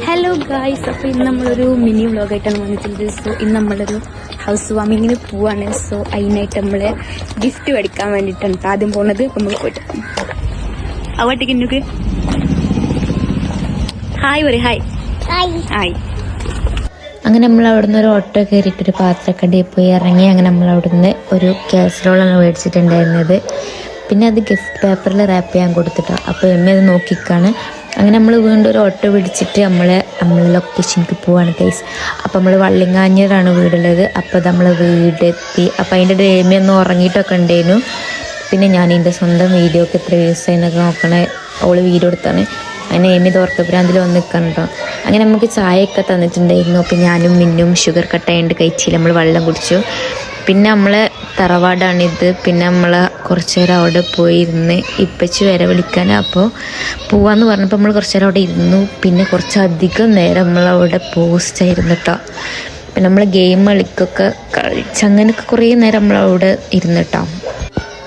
Hello guys, അപ്പോൾ ഇന്ന് നമ്മളൊരു മിനി വ്ളോഗായിട്ടാണ് വന്നിട്ടുള്ളത്. സോ ഇന്ന് നമ്മളൊരു ഹൗസ് വാമിങ്ങിന് പോവാണ്. സോ അതിനായിട്ട് നമ്മൾ ഗിഫ്റ്റ് മേടിക്കാൻ വേണ്ടിയിട്ടാണ് ആദ്യം പോകുന്നത്. നമ്മൾ പോയിട്ട് അവട്ടേക്ക് ഇന്നൊക്കെ ഹായ് പറയും. Hi hi. അങ്ങനെ നമ്മൾ അവിടുന്ന് ഒരു ഓട്ടോ കയറിയിട്ടൊരു പാത്രക്കടയിൽ പോയി ഇറങ്ങി. അങ്ങനെ നമ്മൾ അവിടുന്ന് ഒരു കാസറോളാണ് മേടിച്ചിട്ടുണ്ടായിരുന്നത്. പിന്നെ അത് ഗിഫ്റ്റ് പേപ്പറിൽ റാപ്പ് ചെയ്യാൻ കൊടുത്തിട്ടാണ്. അപ്പോൾ എന്നെ അത് നോക്കിക്കാണ്. അങ്ങനെ നമ്മൾ വീണ്ടും ഒരു ഓട്ടോ പിടിച്ചിട്ട് നമ്മൾ ലൊക്കേഷനിലേക്ക് പോവാണ് ഗൈസ്. അപ്പോൾ നമ്മൾ വള്ളിങ്ങാഞ്ഞിലാണ് വീടുള്ളത്. അപ്പോൾ നമ്മൾ വീടെത്തി. അപ്പോൾ അതിൻ്റെ ഡേമിയൊന്നും ഉറങ്ങിയിട്ടൊക്കെ ഉണ്ടായിരുന്നു. പിന്നെ ഞാൻ എൻ്റെ സ്വന്തം വീഡിയോ ഒക്കെ എത്ര വ്യൂസ് ആയെന്നൊക്കെ നോക്കണേ. അവൾ വീഡിയോ എടുത്താണ്. അങ്ങനെ ഏമി തോർക്കപ്രാന്തിൽ വന്ന് നിൽക്കണം കേട്ടോ. അങ്ങനെ നമുക്ക് ചായയൊക്കെ തന്നിട്ടുണ്ടായിരുന്നു. അപ്പോൾ ഞാനും മിന്നും ഷുഗർ കട്ടായതുകൊണ്ട് കഴിച്ചില്ല. നമ്മൾ വെള്ളം കുടിച്ചു. പിന്നെ നമ്മളെ തറവാടാണിത്. പിന്നെ നമ്മൾ കുറച്ച് നേരം അവിടെ പോയിരുന്ന് ഇപ്പച്ചി വരെ വിളിക്കാൻ. അപ്പോൾ പോവാന്ന് പറഞ്ഞപ്പോൾ നമ്മൾ കുറച്ച് നേരം അവിടെ ഇരുന്നു. പിന്നെ കുറച്ചധികം നേരം നമ്മളവിടെ പോസ്റ്റായിരുന്നു കേട്ടോ. പിന്നെ നമ്മൾ ഗെയിം കളിച്ച് അങ്ങനെയൊക്കെ കുറേ നേരം നമ്മളവിടെ ഇരുന്നിട്ടോ.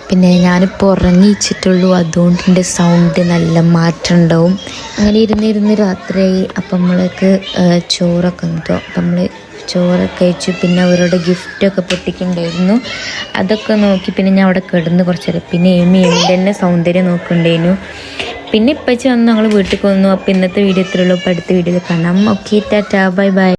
പിന്നെ ഞാനിപ്പോൾ ഉറങ്ങിച്ചിട്ടുള്ളൂ, അതുകൊണ്ട് എൻ്റെ സൗണ്ട് നല്ല മാറ്റം ഉണ്ടാവും. അങ്ങനെ ഇരുന്നിരുന്ന് രാത്രിയായി. അപ്പം നമ്മൾക്ക് ചോറൊക്കെ ഉണ്ടോ. അപ്പം നമ്മൾ ചോറൊക്കെ കഴിച്ചു. പിന്നെ അവരോട് ഗിഫ്റ്റൊക്കെ പൊട്ടിക്കുന്നുണ്ടായിരുന്നു. അതൊക്കെ നോക്കി പിന്നെ ഞാൻ അവിടെ കിടന്ന് കുറച്ച് നേരം. പിന്നെ ഏമിയുടെ തന്നെ സൗന്ദര്യം നോക്കുന്നുണ്ടായിരുന്നു. പിന്നെ ഇപ്പച്ചി വന്ന് ഞങ്ങൾ വീട്ടിൽ വന്നു. അപ്പോൾ ഇന്നത്തെ വീഡിയോ ഇത്രയുള്ളൂ. അപ്പോൾ അടുത്ത വീഡിയോയിൽ കാണാം. Okay, Tata, bye bye.